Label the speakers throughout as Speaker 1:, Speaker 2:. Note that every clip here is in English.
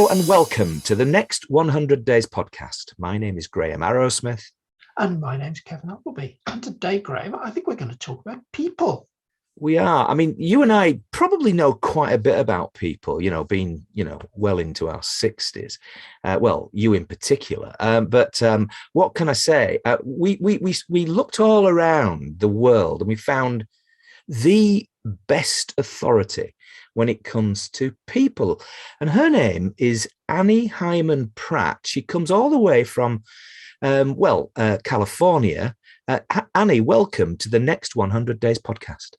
Speaker 1: Hello and welcome to the Next 100 Days podcast. My name is Graham Arrowsmith.
Speaker 2: And my name's Kevin Appleby. And today, Graham, I think we're going to talk about people.
Speaker 1: We are. I mean, you and I probably know quite a bit about people, being, well into our 60s. Well, you in particular. But what can I say? We looked all around the world and we found the best authority when it comes to people. And her name is Annie Hyman Pratt. She comes all the way from, California. Annie, welcome to the Next 100 Days podcast.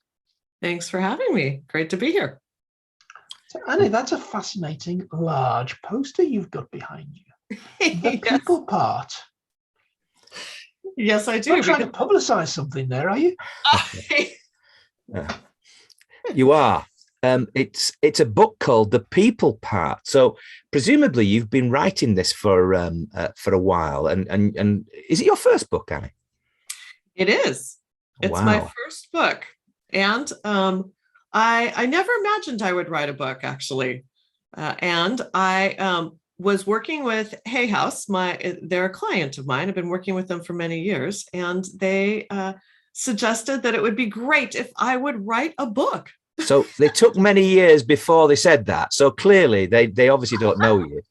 Speaker 3: Thanks for having me. Great to be here.
Speaker 2: So, Annie, that's a fascinating, large poster you've got behind you. The
Speaker 3: Yes.
Speaker 2: people part.
Speaker 3: Yes, I do.
Speaker 2: You're trying to publicize something there, are you?
Speaker 1: You are. It's a book called The People Part. So presumably you've been writing this for a while. And is it your first book, Annie?
Speaker 3: It is. It's my first book. And I never imagined I would write a book, actually. And I was working with Hay House. They're a client of mine. I've been working with them for many years. And they suggested that it would be great if I would write a book.
Speaker 1: So they took many years before they said that. So clearly they obviously don't know you.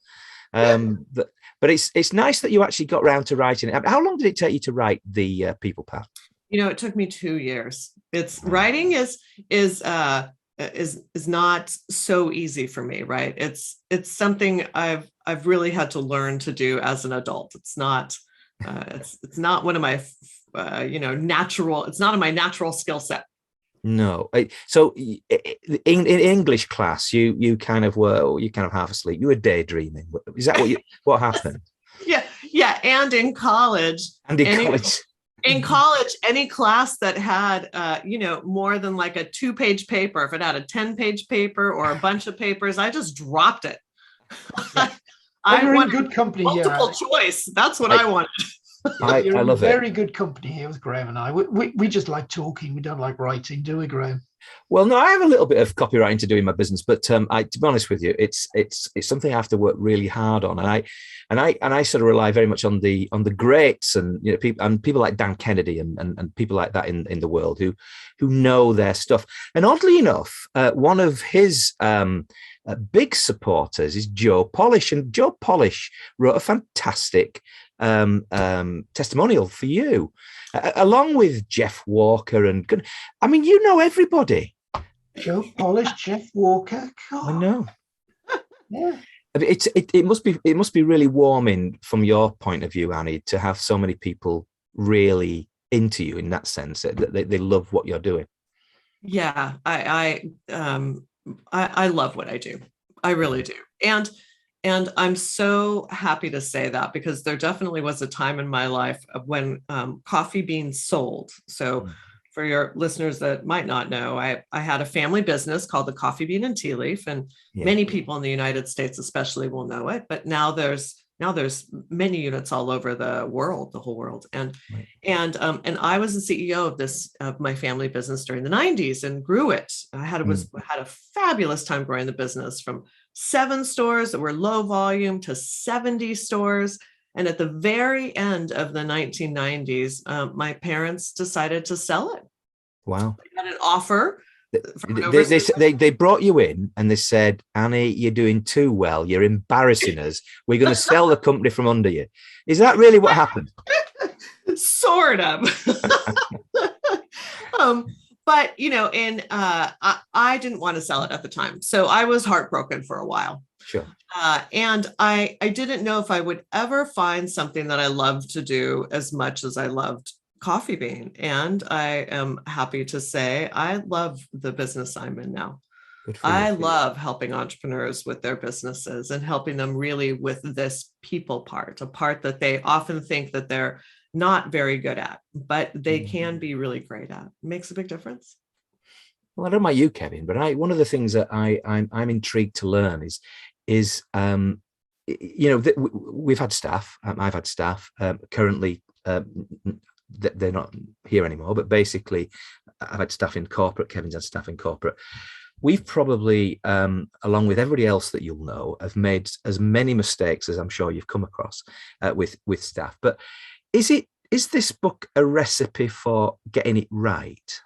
Speaker 1: But it's nice that you actually got around to writing it. How long did it take you to write The People Part?
Speaker 3: It took me 2 years. Writing is not so easy for me, right? It's something I've really had to learn to do as an adult. It's not one of my natural. It's not in my natural skill set.
Speaker 1: No. So in English class, you kind of half asleep. You were daydreaming. Is that what happened?
Speaker 3: Yeah. And in college. In college, any class that had, more than like a 2-page paper, if it had a 10-page paper or a bunch of papers, I just dropped it.
Speaker 2: I wanted good company
Speaker 3: multiple
Speaker 2: here.
Speaker 3: choice. That's what I wanted.
Speaker 1: I love it.
Speaker 2: Very good company here with Graham and I. We just like talking. We don't like writing, do we, Graham?
Speaker 1: Well, no, I have a little bit of copywriting to do in my business, but to be honest with you, it's something I have to work really hard on, and I sort of rely very much on the greats and people like Dan Kennedy and people like that in the world who know their stuff. And oddly enough, one of his big supporters is Joe Polish, and Joe Polish wrote a fantastic testimonial for you, along with Jeff Walker and everybody.
Speaker 2: Joe Polish, Jeff Walker. God.
Speaker 1: I know.
Speaker 2: Yeah.
Speaker 1: It must be really warming from your point of view, Annie, to have so many people really into you in that sense that they love what you're doing.
Speaker 3: Yeah, I love what I do. I really do. And I'm so happy to say that, because there definitely was a time in my life when coffee beans sold. So for your listeners that might not know, I had a family business called the Coffee Bean and Tea Leaf, and many people in the United States especially will know it. But now there's many units all over the world, the whole world. And I was the CEO of my family business during the 90s and grew it. I had a fabulous time growing the business from 7 stores that were low volume to 70 stores. And at the very end of the 1990s, my parents decided to sell it.
Speaker 1: Wow.
Speaker 3: They had an offer.
Speaker 1: They brought you in and they said, Annie, you're doing too well. You're embarrassing us. We're going to sell the company from under you. Is that really what happened?
Speaker 3: Sort of. But, I didn't want to sell it at the time. So I was heartbroken for a while.
Speaker 1: Sure.
Speaker 3: And I didn't know if I would ever find something that I loved to do as much as I loved Coffee Bean. And I am happy to say I love the business I'm in now. I love helping entrepreneurs with their businesses and helping them really with this people part, a part that they often think that they're not very good at, but they can be really great at. It makes a big difference.
Speaker 1: Well, I don't know about you, Kevin, but one of the things that I'm intrigued to learn is we've had staff. I've had staff currently. They're not here anymore, but basically, I've had staff in corporate. Kevin's had staff in corporate. we've probably, along with everybody else that you'll know, have made as many mistakes as I'm sure you've come across with staff. But is this book a recipe for getting it right?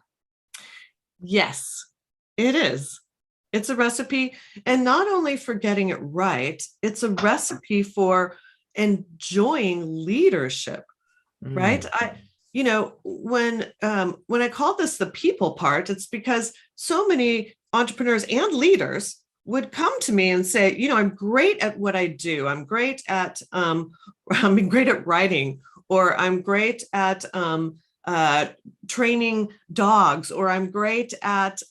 Speaker 3: Yes, it is. It's a recipe, and not only for getting it right, it's a recipe for enjoying leadership, right? When I call this the people part, it's because so many entrepreneurs and leaders would come to me and say, I'm great at what I do. I'm great at I'm great at writing, or I'm great at training dogs, or I'm great at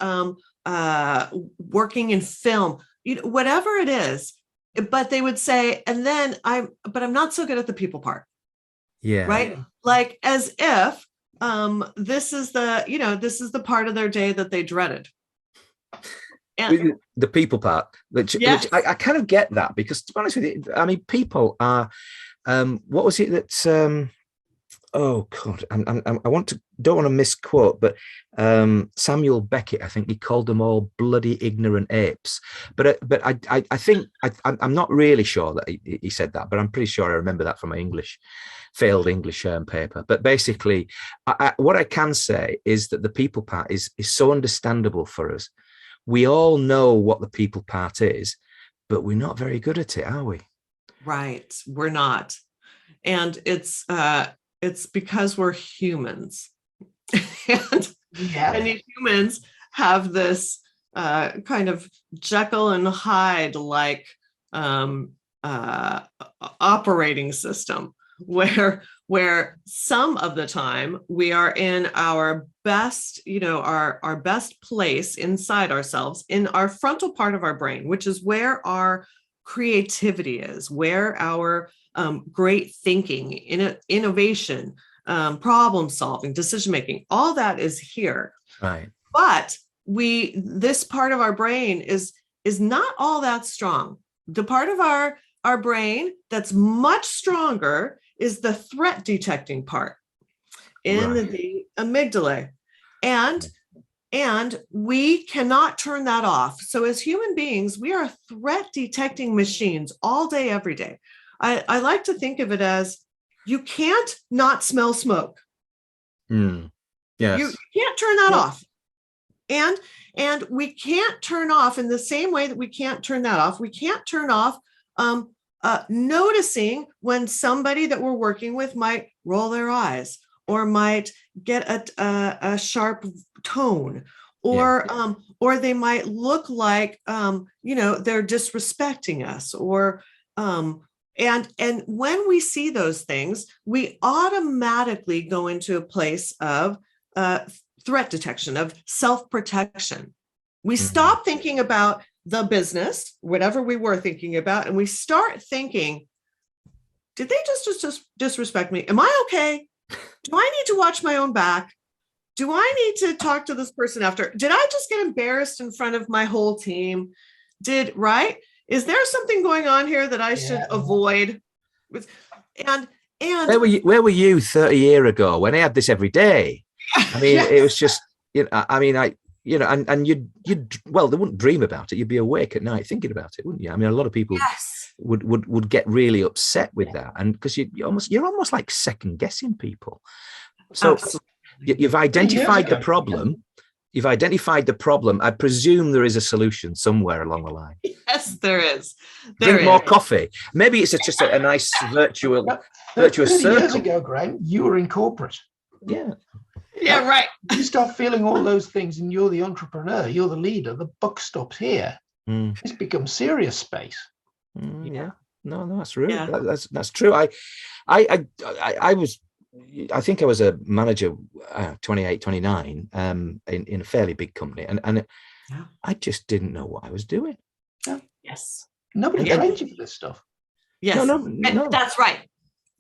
Speaker 3: working in film, whatever it is. But they would say, and then I'm not so good at the people part.
Speaker 1: Yeah.
Speaker 3: Right. Like as if this is the part of their day that they dreaded. And
Speaker 1: the people part, which I kind of get that, because to be honest with you, I mean, people are, what was it that, oh God, don't want to misquote, but Samuel Beckett, I think he called them all bloody ignorant apes. But I think I'm not really sure that he said that, but I'm pretty sure I remember that from my failed English paper. But basically, what I can say is that the people part is so understandable for us. We all know what the people part is, but we're not very good at it, are we?
Speaker 3: Right, we're not, and it's because we're humans, and humans have this kind of Jekyll and Hyde like operating system where some of the time we are in our best, our best place inside ourselves, in our frontal part of our brain, which is where our creativity is, where our great thinking, innovation, problem solving, decision making, all that is here.
Speaker 1: Right.
Speaker 3: But this part of our brain is not all that strong. The part of our brain that's much stronger is the threat detecting part in the amygdala. And we cannot turn that off. So as human beings, we are threat detecting machines all day, every day. I like to think of it as, you can't not smell smoke.
Speaker 1: Yes.
Speaker 3: You can't turn that off. And we can't turn off, in the same way that we can't turn that off, we can't turn off noticing when somebody that we're working with might roll their eyes, or might get a sharp tone, or they might look like they're disrespecting us, or and when we see those things, we automatically go into a place of threat detection, of self-protection. We stop thinking about the business, whatever we were thinking about, and we start thinking, did they just disrespect me? Am I okay? Do I need to watch my own back? Do I need to talk to this person after? Did I just get embarrassed in front of my whole team? Is there something going on here that I should avoid? And
Speaker 1: where were you 30 years ago when I had this every day? I mean, it was just, and you'd well, they wouldn't dream about it. You'd be awake at night thinking about it, wouldn't you? I mean, a lot of people would get really upset with that, and because you're almost like second guessing people. So you've identified the problem. You've identified the problem. I presume there is a solution somewhere along the line.
Speaker 3: Yes, there is.
Speaker 1: Drink more coffee. Maybe it's just a nice virtuous circle.
Speaker 2: Years ago, Graham, you were in corporate.
Speaker 3: Yeah, right.
Speaker 2: You start feeling all those things, and you're the entrepreneur, you're the leader. The buck stops here. It's become serious space.
Speaker 1: No, that's true. Yeah. That's true. I think I was a manager 28, 29 in a fairly big company, and I just didn't know what I was doing.
Speaker 3: Yes.
Speaker 2: Nobody trains you for this stuff.
Speaker 3: Yes. No. That's right.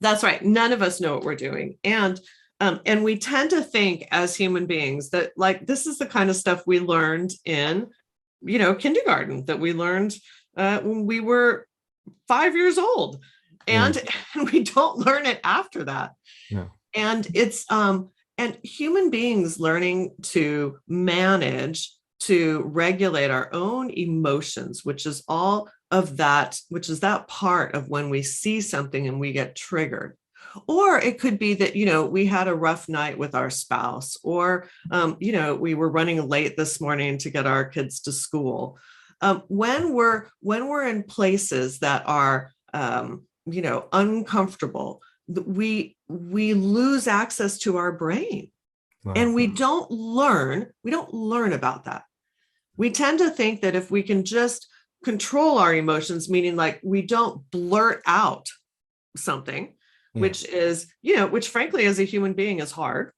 Speaker 3: That's right. None of us know what we're doing. And we tend to think as human beings that, like, this is the kind of stuff we learned in, kindergarten, that we learned when we were 5 years old. And we don't learn it after that.
Speaker 1: No.
Speaker 3: And it's and human beings learning to manage to regulate our own emotions, which is all of that, which is that part of when we see something and we get triggered. Or it could be that, we had a rough night with our spouse, or, we were running late this morning to get our kids to school. When we're in places that are, uncomfortable, we lose access to our brain. Wow. And we don't learn about that. We tend to think that if we can just control our emotions, meaning like we don't blurt out something, which is, which frankly, as a human being is hard,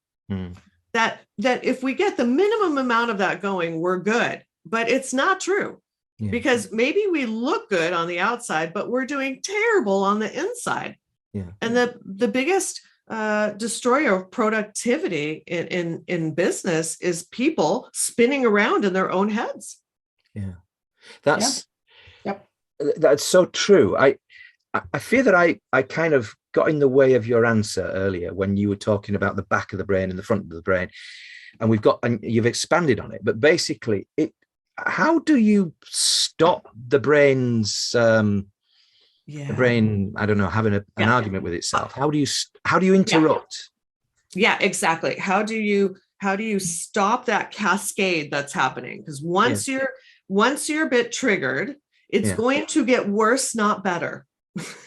Speaker 3: that if we get the minimum amount of that going, we're good. But it's not true, because maybe we look good on the outside, but we're doing terrible on the inside. And the biggest destroyer of productivity in business is people spinning around in their own heads.
Speaker 1: That's so true. I fear that I kind of got in the way of your answer earlier when you were talking about the back of the brain and the front of the brain, and you've expanded on it. But basically, how do you stop the brain's the brain, I don't know, having an argument with itself? How do you interrupt?
Speaker 3: Yeah, exactly. How do you stop that cascade that's happening? Because once you're a bit triggered, it's going to get worse, not better,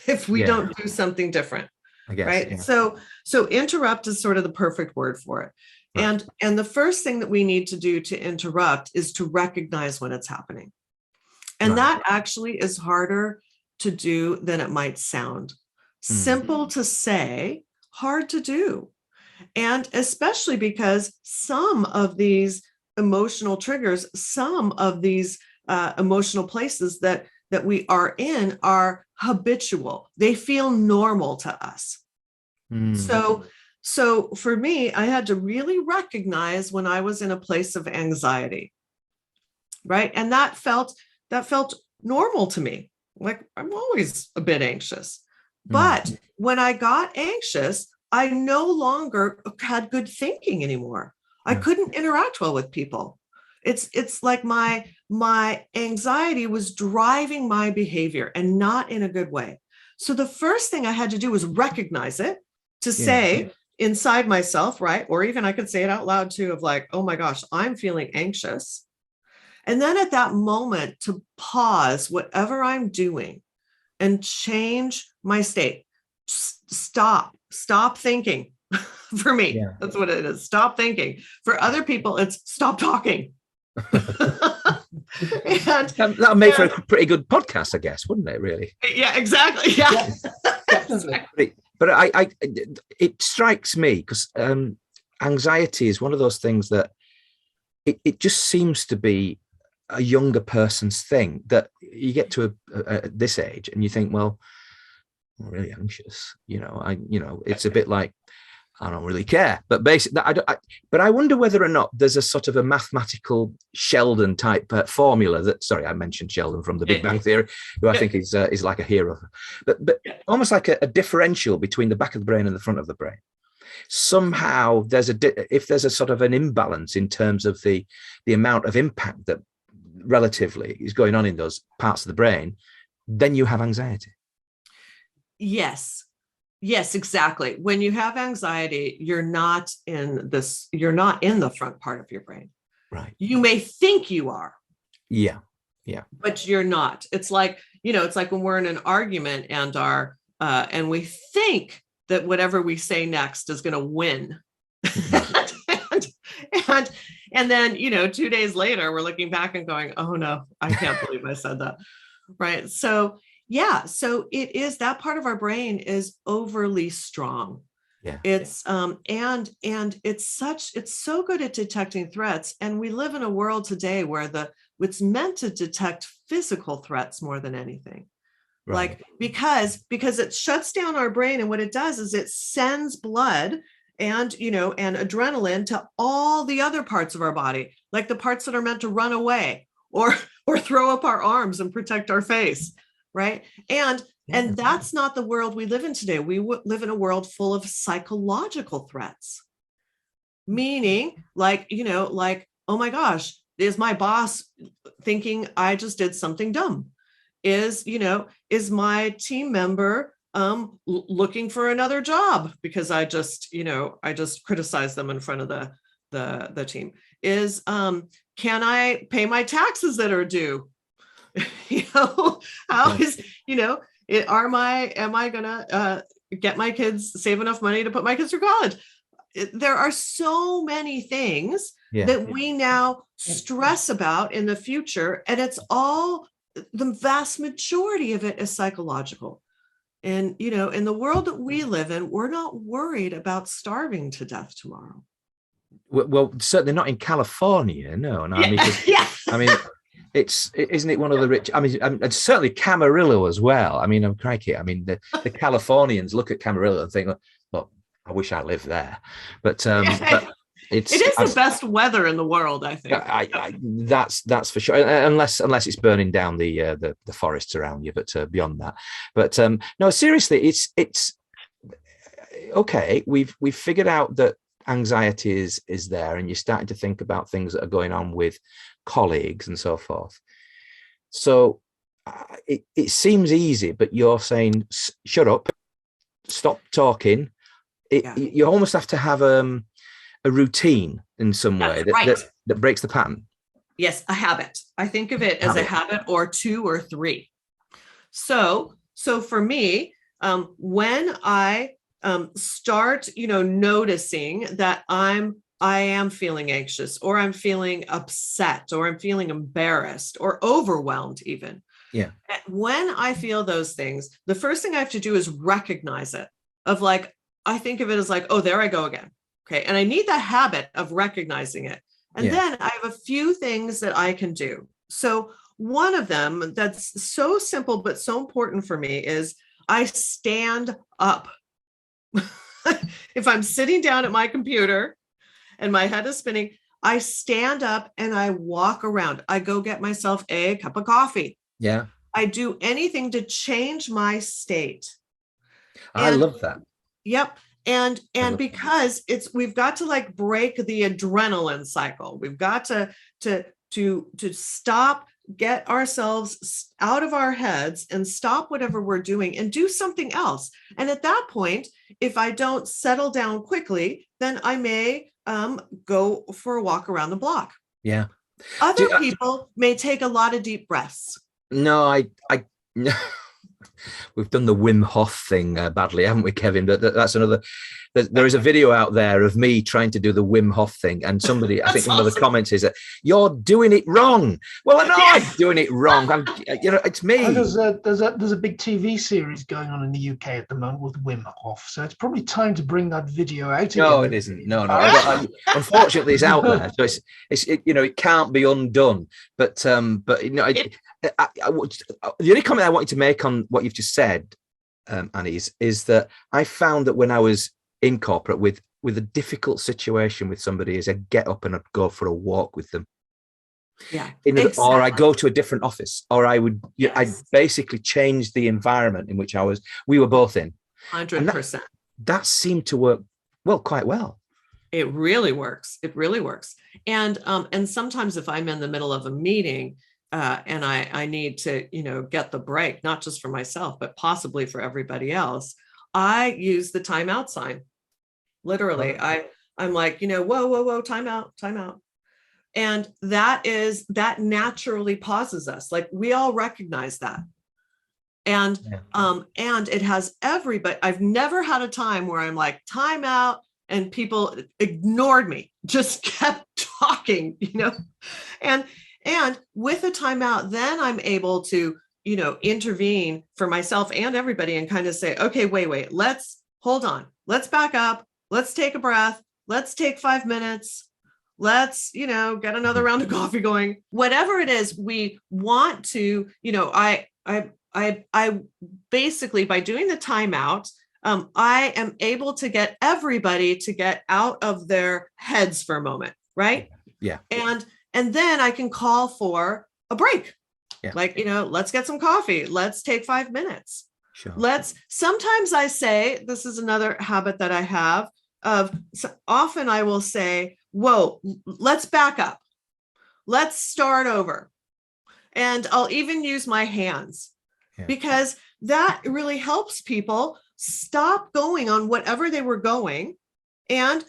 Speaker 3: if we don't do something different. I guess, right? So interrupt is sort of the perfect word for it. Right. And the first thing that we need to do to interrupt is to recognize when it's happening. And that actually is harder to do than it might sound. Simple to say, hard to do. And especially because some of these emotional triggers, some of these emotional places that we are in are habitual. They feel normal to us. So for me, I had to really recognize when I was in a place of anxiety, right? And that felt normal to me. Like, I'm always a bit anxious. But when I got anxious, I no longer had good thinking anymore. I couldn't interact well with people. It's like my anxiety was driving my behavior, and not in a good way. So the first thing I had to do was recognize it, to say inside myself, right? Or even I could say it out loud too, of like, oh my gosh, I'm feeling anxious. And then at that moment, to pause whatever I'm doing and change my state. Stop thinking. For me, that's what it is. Stop thinking. For other people, it's stop talking.
Speaker 1: That'll make for a pretty good podcast, I guess, wouldn't it, really?
Speaker 3: Yeah, exactly. Yeah.
Speaker 1: Definitely. But it strikes me, because anxiety is one of those things that it just seems to be a younger person's thing, that you get to this age and you think, well, I'm really anxious. It's a bit like, I don't really care. But basically, but I wonder whether or not there's a sort of a mathematical Sheldon type formula that, sorry, I mentioned Sheldon from the Big Bang Theory, who I think is like a hero. But almost like a differential between the back of the brain and the front of the brain. Somehow if there's a sort of an imbalance in terms of the amount of impact that relatively is going on in those parts of the brain, then you have anxiety.
Speaker 3: Yes, exactly. When you have anxiety, you're not in the front part of your brain.
Speaker 1: Right.
Speaker 3: You may think you are.
Speaker 1: Yeah.
Speaker 3: But you're not. It's like, it's like when we're in an argument and we think that whatever we say next is going to win. And then, 2 days later, we're looking back and going, oh no, I can't believe I said that. Right. So it is, that part of our brain is overly strong.
Speaker 1: Yeah.
Speaker 3: It's and it's so good at detecting threats. And we live in a world today where it's meant to detect physical threats more than anything. Right. Like, because it shuts down our brain, and what it does is it sends blood and adrenaline to all the other parts of our body, like the parts that are meant to run away or throw up our arms and protect our face. Right. And that's not the world we live in today. We live in a world full of psychological threats, meaning like, oh my gosh, Is my boss thinking I just did something dumb? Is my team member looking for another job because I just criticized them in front of the team? Is can I pay my taxes that are due? How is, am I gonna get my kids, save enough money to put my kids through college? There are so many things that we now stress about in the future, and it's all, the vast majority of it is psychological. And, in the world that we live in, we're not worried about starving to death tomorrow.
Speaker 1: Well, certainly not in California, no. I mean, I mean, isn't it one of the rich? I mean, and certainly Camarillo as well. I mean, crikey. I mean, the Californians look at Camarillo and think, "Look, I wish I lived there." But it is
Speaker 3: the best weather in the world, I think.
Speaker 1: That's for sure. Unless it's burning down the forests around you, but beyond that. But no, seriously, it's okay. We've figured out that anxiety is there, and you're starting to think about things that are going on with colleagues and so forth. So it seems easy, but you're saying, shut up, stop talking. You almost have to have a routine in some way that breaks the pattern.
Speaker 3: Yes, a habit. I think of it as a habit, or 2 or 3. So for me, when I start, noticing that I am feeling anxious, or I'm feeling upset, or I'm feeling embarrassed or overwhelmed even.
Speaker 1: Yeah.
Speaker 3: When I feel those things, the first thing I have to do is recognize it, of like, I think of it as like, oh, there I go again. Okay. And I need that habit of recognizing it. And then I have a few things that I can do. So one of them that's so simple, but so important for me, is I stand up. If I'm sitting down at my computer and my head is spinning, I stand up and I walk around. I go get myself a cup of coffee.
Speaker 1: Yeah.
Speaker 3: I do anything to change my state.
Speaker 1: I love that.
Speaker 3: Yep. And because we've got to like break the adrenaline cycle. We've got to stop, get ourselves out of our heads and stop whatever we're doing and do something else. And at that point, if I don't settle down quickly, then I may go for a walk around the block.
Speaker 1: Yeah.
Speaker 3: Other people may take a lot of deep breaths.
Speaker 1: No, I we've done the Wim Hof thing badly, haven't we, Kevin? But that's another. There is a video out there of me trying to do the Wim Hof thing, and somebody, I think one of the comments is that you're doing it wrong. Well, I know I'm doing it wrong. It's me.
Speaker 2: There's a big TV series going on in the UK at the moment with Wim Hof, so it's probably time to bring that video out again.
Speaker 1: No, it isn't. No. Unfortunately, it's out there, so it can't be undone. But the only comment I wanted to make on what you've just said, Annie, is that I found that when I was in corporate with a difficult situation with somebody, is I get up and I'd go for a walk with them.
Speaker 3: Yeah.
Speaker 1: Exactly. Or I go to a different office, or I would, I basically changed the environment in which we were both in.
Speaker 3: 100%.
Speaker 1: That seemed to work quite well.
Speaker 3: It really works. It really works. And sometimes if I'm in the middle of a meeting, and I need to, get the break, not just for myself, but possibly for everybody else, I use the timeout sign. Literally, I'm like, whoa, time out. And that naturally pauses us. Like, we all recognize that. And it has everybody. I've never had a time where I'm like, time out, and people ignored me, just kept talking, and with a timeout, then I'm able to, intervene for myself and everybody and kind of say, okay, wait, let's hold on. Let's back up. Let's take a breath. Let's take 5 minutes. Let's, get another round of coffee going. Whatever it is, we want to, I basically, by doing the timeout, I am able to get everybody to get out of their heads for a moment. Right.
Speaker 1: Yeah.
Speaker 3: And then I can call for a break. Yeah. Like, let's get some coffee. Let's take 5 minutes.
Speaker 1: Sure.
Speaker 3: Sometimes I say, this is another habit that I have often I will say, whoa, let's back up. let's start over. And I'll even use my hands because that really helps people stop going on whatever they were going and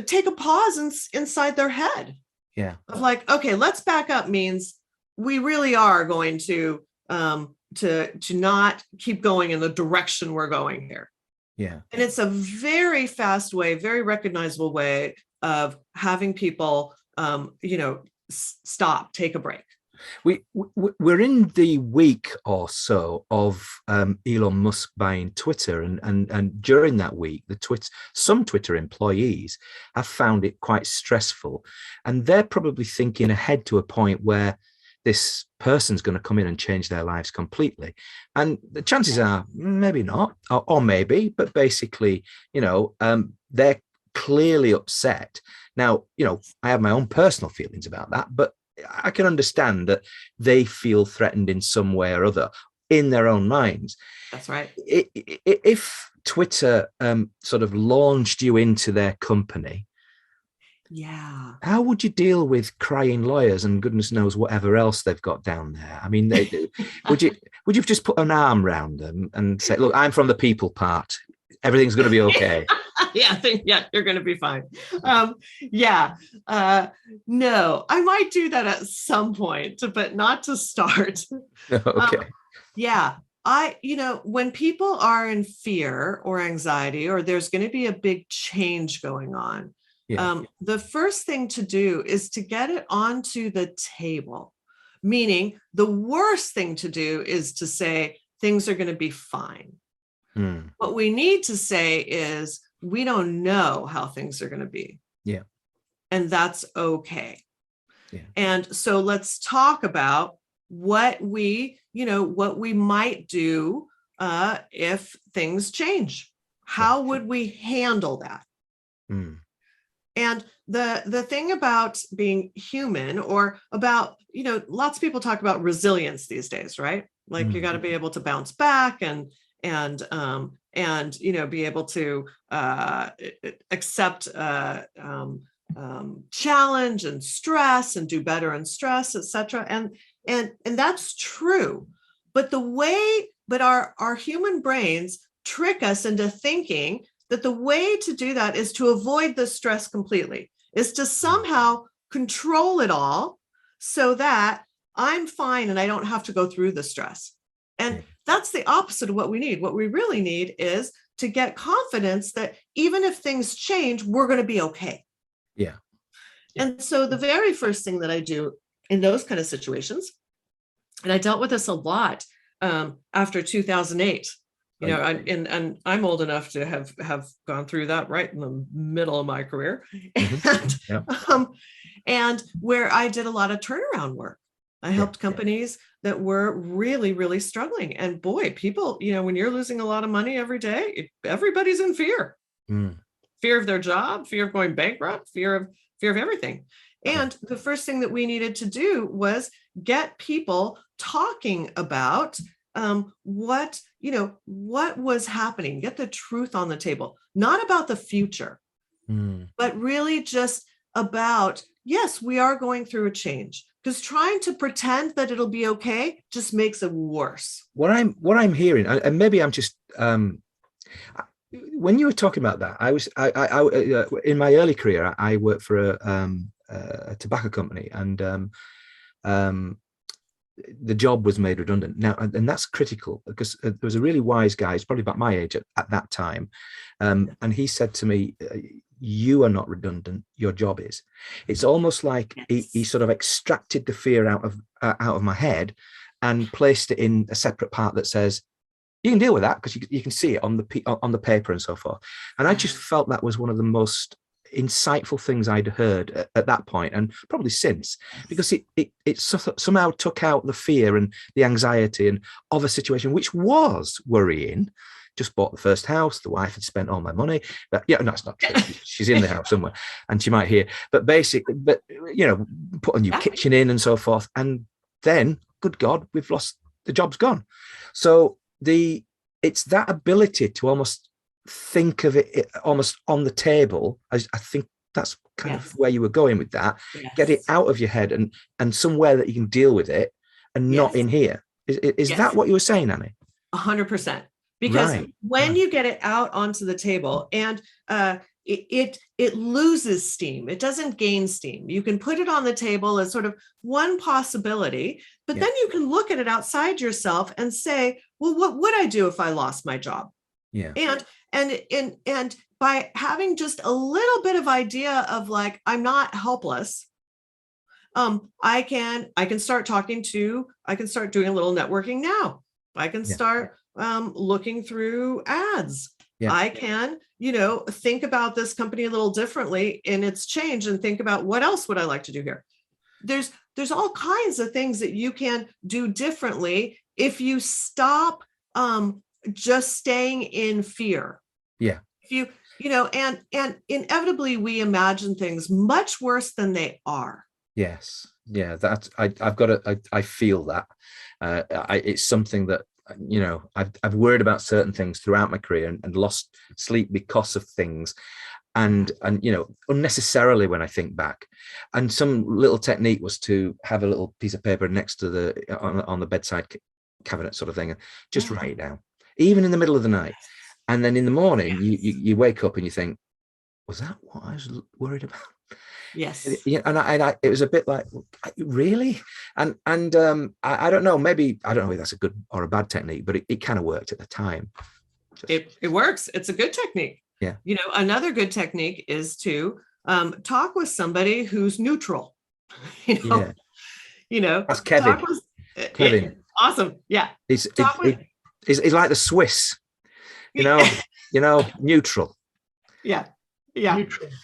Speaker 3: take a pause inside their head.
Speaker 1: Yeah.
Speaker 3: Of like, okay, let's back up means we really are going to not keep going in the direction we're going here.
Speaker 1: Yeah.
Speaker 3: And it's a very fast way, very recognizable way of having people, stop, take a break.
Speaker 1: We're in the week or so of Elon Musk buying Twitter, and during that week, some Twitter employees have found it quite stressful, and they're probably thinking ahead to a point where this person's going to come in and change their lives completely. And the chances are maybe not, or maybe, but basically, they're clearly upset. Now, I have my own personal feelings about that, but I can understand that they feel threatened in some way or other in their own minds.
Speaker 3: That's right.
Speaker 1: If Twitter sort of launched you into their company, how would you deal with crying lawyers and goodness knows whatever else they've got down there? I mean, would you just put an arm around them and say, look, I'm from the people part, everything's going to be okay?
Speaker 3: You're going to be fine. No, I might do that at some point, but not to start.
Speaker 1: Okay.
Speaker 3: When people are in fear or anxiety, or there's going to be a big change going on, the first thing to do is to get it onto the table. Meaning the worst thing to do is to say things are going to be fine. What we need to say is, we don't know how things are going to be.
Speaker 1: Yeah.
Speaker 3: And that's okay.
Speaker 1: Yeah.
Speaker 3: And so let's talk about what we might do if things change. How would we handle that? And the thing about being human, or about, lots of people talk about resilience these days, right? Like you got to be able to bounce back and be able to accept challenge and stress and do better in stress, etc. And that's true. But our human brains trick us into thinking that the way to do that is to avoid the stress completely, is to somehow control it all so that I'm fine and I don't have to go through the stress. And that's the opposite of what we need. What we really need is to get confidence that even if things change, we're going to be okay.
Speaker 1: Yeah.
Speaker 3: And so the very first thing that I do in those kind of situations, and I dealt with this a lot after 2008, and I'm old enough to have gone through that right in the middle of my career, and where I did a lot of turnaround work. I helped companies that were really, really struggling. And boy, people, when you're losing a lot of money every day, everybody's in fear. Fear of their job, fear of going bankrupt, fear of everything. And the first thing that we needed to do was get people talking about what was happening, get the truth on the table, not about the future, but really just about, yes, we are going through a change. Because trying to pretend that it'll be okay just makes it worse. What
Speaker 1: I'm hearing, and maybe I'm just when you were talking about that, I in my early career, I worked for a tobacco company, and the job was made redundant. Now, and that's critical, because there was a really wise guy, he's probably about my age at that time, and he said to me, you are not redundant, your job is. It's almost like he sort of extracted the fear out of my head and placed it in a separate part that says, you can deal with that because you can see it on the paper and so forth. And I just felt that was one of the most insightful things I'd heard at that point, and probably since, because it somehow took out the fear and the anxiety and of a situation which was worrying. Just bought the first house. The wife had spent all my money. But no, it's not true. She's in the house somewhere, and she might hear. But basically, put a new kitchen in and so forth. And then, good God, we've lost. The job's gone. So it's that ability to almost think of it almost on the table. I think that's kind
Speaker 3: Yes.
Speaker 1: of where you were going with that.
Speaker 3: Yes.
Speaker 1: Get it out of your head and somewhere that you can deal with it, and not
Speaker 3: Yes.
Speaker 1: in here. Is
Speaker 3: Yes.
Speaker 1: that what you were saying, Annie?
Speaker 3: 100%. Because
Speaker 1: Right.
Speaker 3: when you get it out onto the table, and it loses steam, it doesn't gain steam. You can put it on the table as sort of one possibility, but then you can look at it outside yourself and say, well, what would I do if I lost my job?
Speaker 1: Yeah.
Speaker 3: And by having just a little bit of idea of like, I'm not helpless, I can start I can start doing a little networking now. I can start looking through ads.
Speaker 1: Yeah.
Speaker 3: I can, think about this company a little differently in its change, and think about what else would I like to do here. There's all kinds of things that you can do differently if you stop just staying in fear.
Speaker 1: Yeah.
Speaker 3: If you, and inevitably we imagine things much worse than they are.
Speaker 1: Yes. Yeah. That's, I've got to, I feel that it's something that, I've worried about certain things throughout my career and lost sleep because of things. And unnecessarily, when I think back. And some little technique was to have a little piece of paper next to on the bedside cabinet sort of thing, and just write it down, even in the middle of the night. And then in the morning, you wake up and you think, was that what I was worried about?
Speaker 3: Yes.
Speaker 1: And it was a bit like, really? And I don't know, maybe, I don't know if that's a good or a bad technique, but it kind of worked at the time.
Speaker 3: It works. It's a good technique.
Speaker 1: Yeah.
Speaker 3: Another good technique is to talk with somebody who's neutral. That's
Speaker 1: Kevin. Kevin.
Speaker 3: Awesome. Yeah.
Speaker 1: He's like the Swiss, neutral.
Speaker 3: Yeah.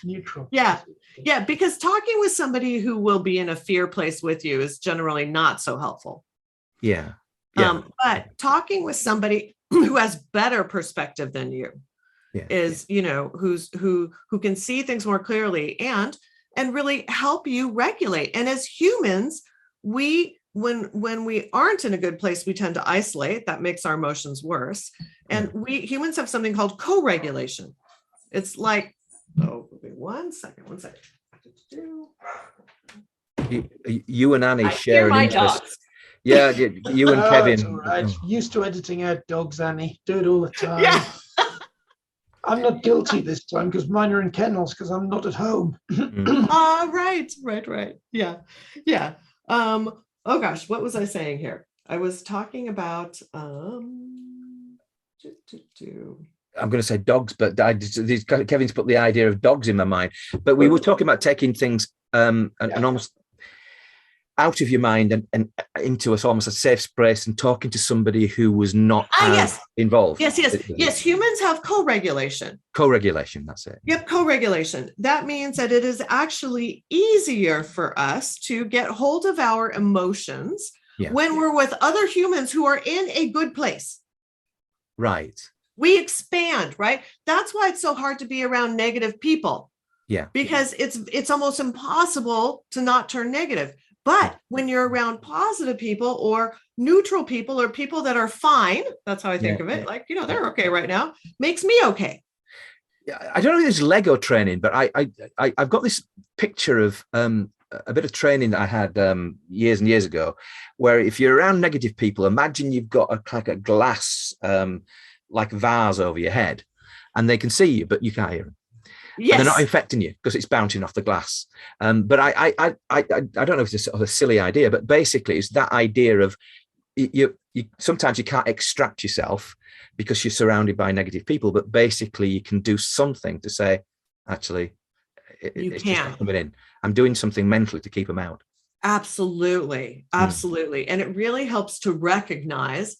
Speaker 2: Neutral.
Speaker 3: Yeah. Because talking with somebody who will be in a fear place with you is generally not so helpful.
Speaker 1: Yeah.
Speaker 3: But talking with somebody who has better perspective than you is, who can see things more clearly and really help you regulate. And as humans, when we aren't in a good place, we tend to isolate. That makes our emotions worse. And we humans have something called co-regulation. It's like, one second.
Speaker 1: You and Annie share an interest.
Speaker 3: Dogs.
Speaker 1: Yeah, you and Kevin.
Speaker 2: It's all right. Used to editing out dogs, Annie. Do it all the time.
Speaker 3: Yeah.
Speaker 2: I'm not guilty this time because mine are in kennels because I'm not at home.
Speaker 3: Right. Yeah. Oh gosh, what was I saying here? I was talking about I'm
Speaker 1: going to say dogs, but Kevin's put the idea of dogs in my mind. But we were talking about taking things and almost out of your mind and into almost a safe space and talking to somebody who was not involved.
Speaker 3: Yes. Humans have co-regulation.
Speaker 1: Co-regulation, that's it.
Speaker 3: Yep, co-regulation. That means that it is actually easier for us to get hold of our emotions when we're with other humans who are in a good place.
Speaker 1: Right.
Speaker 3: We expand, right? That's why it's so hard to be around negative people.
Speaker 1: Yeah.
Speaker 3: Because it's almost impossible to not turn negative. But when you're around positive people or neutral people or people that are fine, that's how I think of it. Like, they're okay right now, makes me okay.
Speaker 1: Yeah, I don't know if it's Lego training, but I've got this picture of a bit of training that I had years and years ago, where if you're around negative people, imagine you've got a glass like vase over your head, and they can see you, but you can't hear them. Yes. They're not infecting you because it's bouncing off the glass. But I don't know if it's a sort of a silly idea, but basically it's that idea of you sometimes you can't extract yourself because you're surrounded by negative people, but basically you can do something to say, actually, it's just not coming in. I'm doing something mentally to keep them out.
Speaker 3: Absolutely. And it really helps to recognize,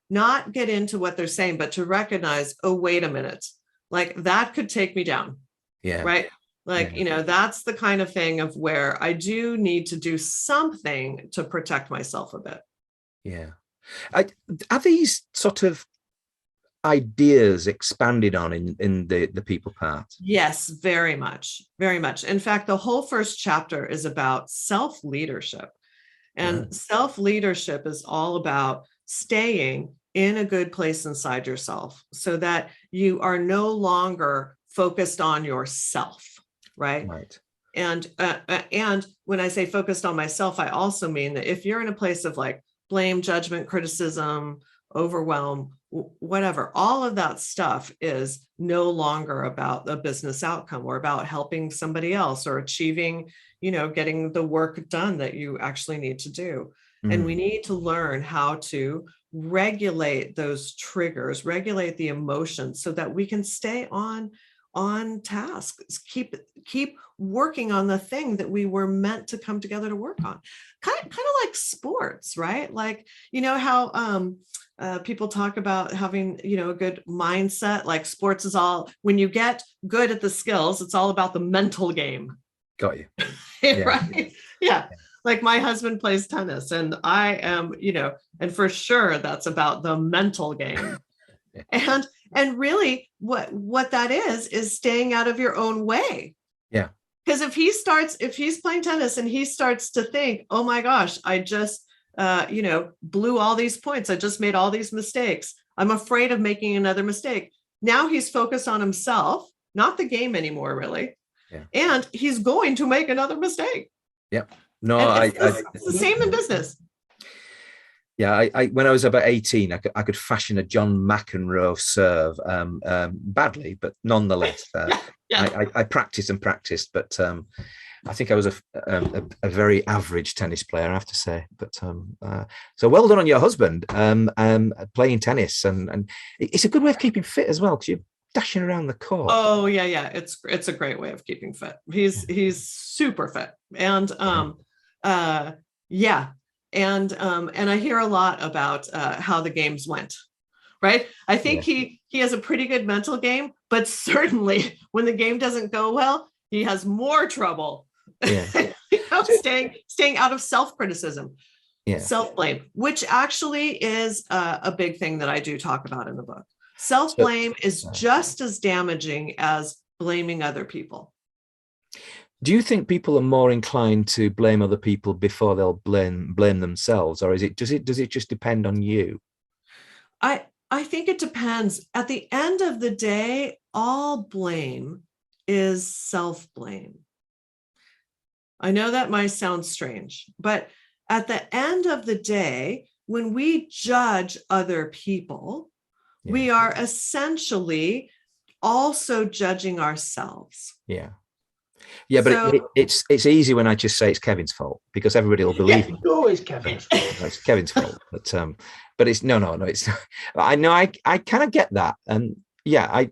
Speaker 3: not get into what they're saying, but to recognize, oh, wait a minute. Like that could take me down. Yeah. Right. Like, that's the kind of thing of where I do need to do something to protect myself a bit.
Speaker 1: Yeah. Are these sort of ideas expanded on in the people part?
Speaker 3: Yes, very much. Very much. In fact, the whole first chapter is about self-leadership. And self-leadership is all about staying in a good place inside yourself so that you are no longer focused on yourself. right?
Speaker 1: Right.
Speaker 3: And when I say focused on myself, I also mean that if you're in a place of like blame, judgment, criticism, overwhelm, whatever, all of that stuff is no longer about the business outcome or about helping somebody else or achieving, getting the work done that you actually need to do. And we need to learn how to regulate those triggers, regulate the emotions so that we can stay on task, keep working on the thing that we were meant to come together to work on. Kind of like sports, right? Like, how people talk about having, a good mindset. Like sports is all, when you get good at the skills, it's all about the mental game.
Speaker 1: Got you.
Speaker 3: Right? Yeah. Like my husband plays tennis and I am, and for sure that's about the mental game. And really what that is staying out of your own way.
Speaker 1: Yeah.
Speaker 3: Because if he's playing tennis and he starts to think, oh my gosh, I just, blew all these points. I just made all these mistakes. I'm afraid of making another mistake. Now he's focused on himself, not the game anymore, really.
Speaker 1: Yeah.
Speaker 3: And he's going to make another mistake.
Speaker 1: Yep. No,
Speaker 3: it's the same in business.
Speaker 1: Yeah, I when I was about 18, I could fashion a John McEnroe serve badly, but nonetheless, I practiced, but I think I was a very average tennis player, I have to say. But so well done on your husband playing tennis, and it's a good way of keeping fit as well, because you're dashing around the court.
Speaker 3: Oh yeah, it's a great way of keeping fit. He's super fit, and and I hear a lot about how the games went, right? I think he has a pretty good mental game, but certainly when the game doesn't go well, he has more trouble staying out of self-criticism, self-blame, which actually is a big thing that I do talk about in the book. Self-blame is just as damaging as blaming other people.
Speaker 1: Do you think people are more inclined to blame other people before they'll blame themselves, or does it just depend on you?
Speaker 3: I think it depends. At the end of the day, all blame is self-blame. I know that might sound strange, but at the end of the day, when we judge other people, we are essentially also judging ourselves.
Speaker 1: Yeah. Yeah, but it's easy when I just say it's Kevin's fault, because everybody will believe it.
Speaker 2: It's always Kevin's fault.
Speaker 1: It's Kevin's fault, but it's no. It's not. I know. I kind of get that, and I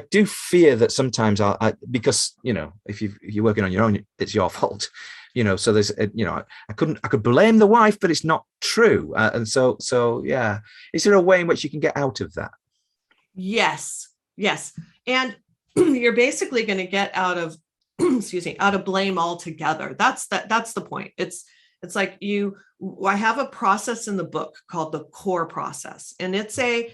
Speaker 1: do fear that sometimes because if you're working on your own, it's your fault. So there's I could blame the wife, but it's not true, and so is there a way in which you can get out of that? Yes,
Speaker 3: and you're basically going to get out of blame altogether. That's the point. It's like I have a process in the book called the core process, and it's a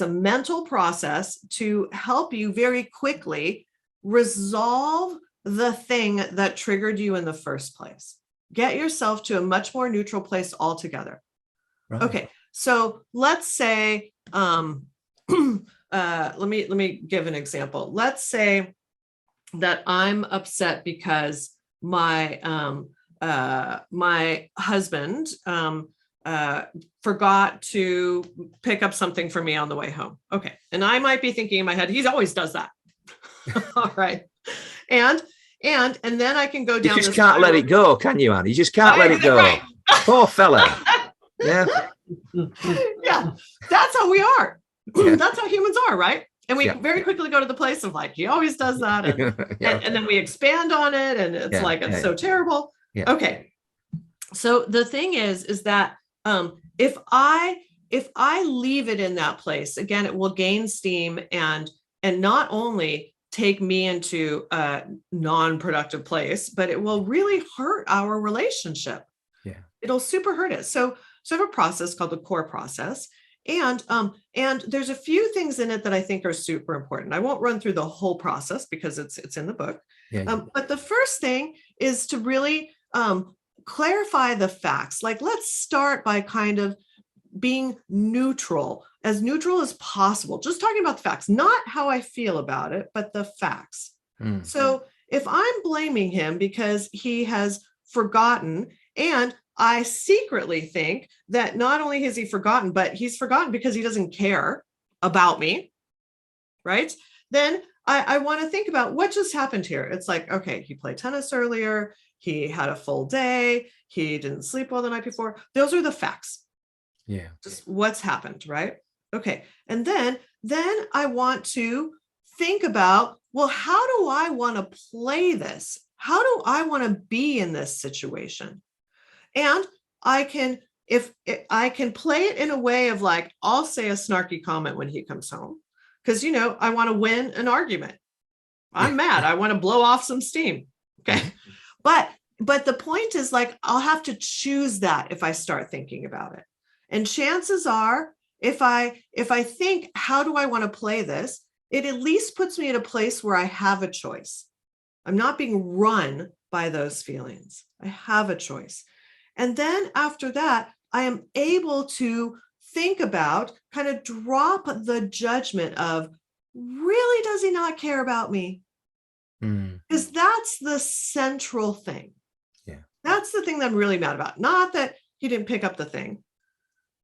Speaker 3: mental process to help you very quickly resolve the thing that triggered you in the first place. Get yourself to a much more neutral place altogether. Right. Okay, so let's say let me give an example. Let's say that I'm upset because my husband forgot to pick up something for me on the way home. Okay, and I might be thinking in my head, he always does that. All right, and then I can go down.
Speaker 1: You just can't let it go, can you, Annie? You just can't let it go. Right. Poor fella. Yeah.
Speaker 3: Yeah, that's how we are. That's how humans are, right? And we very quickly go to the place of like, he always does that. And then we expand on it. And it's it's so terrible. Yeah. Okay. So the thing is that if I leave it in that place, again, it will gain steam and not only take me into a non-productive place, but it will really hurt our relationship. Yeah. It'll super hurt it. So I have a process called the core process. And there's a few things in it that I think are super important. I won't run through the whole process because it's in the book. Yeah. But the first thing is to really clarify the facts. Like, let's start by kind of being neutral as possible. Just talking about the facts, not how I feel about it, but the facts. So if I'm blaming him because he has forgotten, and I secretly think that not only has he forgotten, but he's forgotten because he doesn't care about me, right? Then I want to think about what just happened here. It's like, okay, he played tennis earlier. He had a full day. He didn't sleep well the night before. Those are the facts.
Speaker 1: Yeah.
Speaker 3: Just what's happened, right? Okay. And then I want to think about, well, how do I want to play this? How do I want to be in this situation? And I can, if I can play it in a way of like, I'll say a snarky comment when he comes home, because, you know, I want to win an argument. I'm mad. I want to blow off some steam. Okay. But the point is, like, I'll have to choose that if I start thinking about it. And chances are, if I think, how do I want to play this? It at least puts me in a place where I have a choice. I'm not being run by those feelings. I have a choice. And then after that, I am able to think about, kind of drop the judgment of, really, does he not care about me? Because that's the central thing.
Speaker 1: Yeah.
Speaker 3: That's the thing that I'm really mad about. Not that he didn't pick up the thing.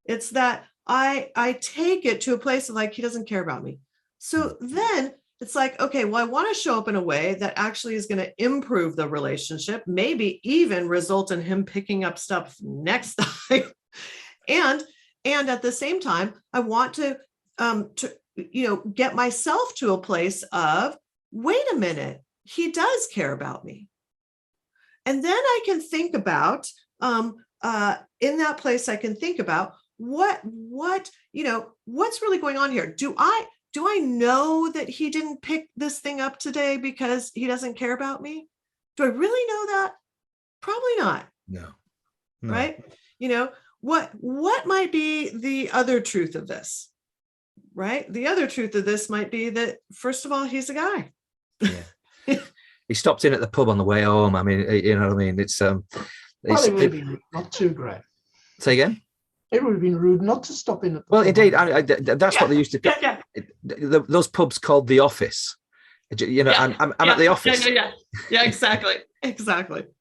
Speaker 3: It's that I take it to a place of like, he doesn't care about me. So then it's like, okay, well, I want to show up in a way that actually is going to improve the relationship, maybe even result in him picking up stuff next time. And at the same time, I want to get myself to a place of, wait a minute, he does care about me. And then I can think about, in that place, I can think about what's really going on here. Do I know that he didn't pick this thing up today because he doesn't care about me? Do I really know that? Probably not.
Speaker 1: No.
Speaker 3: Right? You know, what might be the other truth of this? Right? The other truth of this might be that, first of all, he's a guy.
Speaker 1: Yeah. He stopped in at the pub on the way home. I mean, you know what I mean? It's
Speaker 2: Well, it would have been not too great.
Speaker 1: Say again?
Speaker 2: It would have been rude not to stop in at the
Speaker 1: Well,
Speaker 2: pub.
Speaker 1: indeed. That's what they used to do.
Speaker 3: Yeah.
Speaker 1: Those pubs called the office. You know, I'm at the office.
Speaker 3: Yeah, exactly.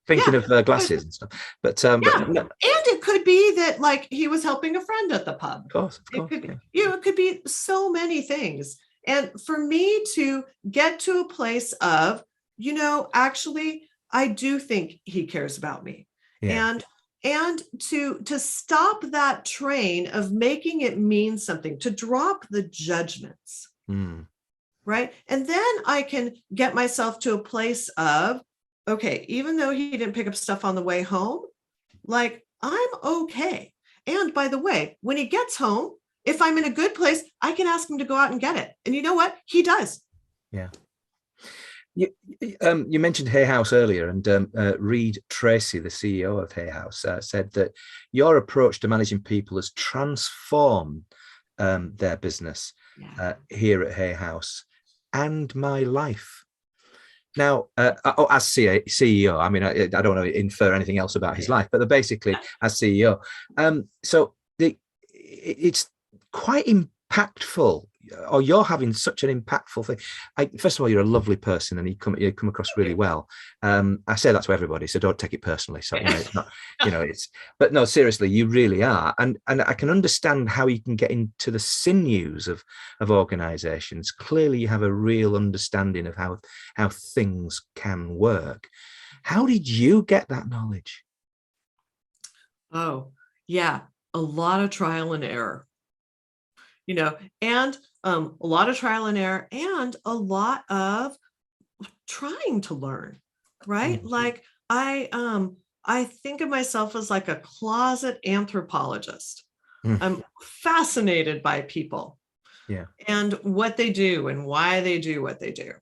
Speaker 1: Thinking of glasses and stuff. But no.
Speaker 3: And it could be that, like, he was helping a friend at the pub.
Speaker 1: Of course.
Speaker 3: It could be so many things. And for me to get to a place of, actually, I do think he cares about me. Yeah. And to stop that train of making it mean something, to drop the judgments. Right. And then I can get myself to a place of, okay, even though he didn't pick up stuff on the way home, like, I'm okay. And by the way, when he gets home, if I'm in a good place, I can ask him to go out and get it. And you know what? He does.
Speaker 1: Yeah. You mentioned Hay House earlier, and Reed Tracy, the CEO of Hay House, said that your approach to managing people has transformed their business here at Hay House and my life. Now, as CEO, I mean, I don't want to infer anything else about his life, but basically as CEO. So it's quite impactful, or you're having such an impactful thing. First of all, you're a lovely person, and you come across really well. I say that to everybody, so don't take it personally. So it's not, but no, seriously, you really are, and I can understand how you can get into the sinews of organisations. Clearly, you have a real understanding of how things can work. How did you get that knowledge?
Speaker 3: Oh, yeah, a lot of trial and error. And a lot of trial and error, and a lot of trying to learn, right? Mm-hmm. Like I think of myself as like a closet anthropologist. I'm fascinated by people, and what they do and why they do what they do.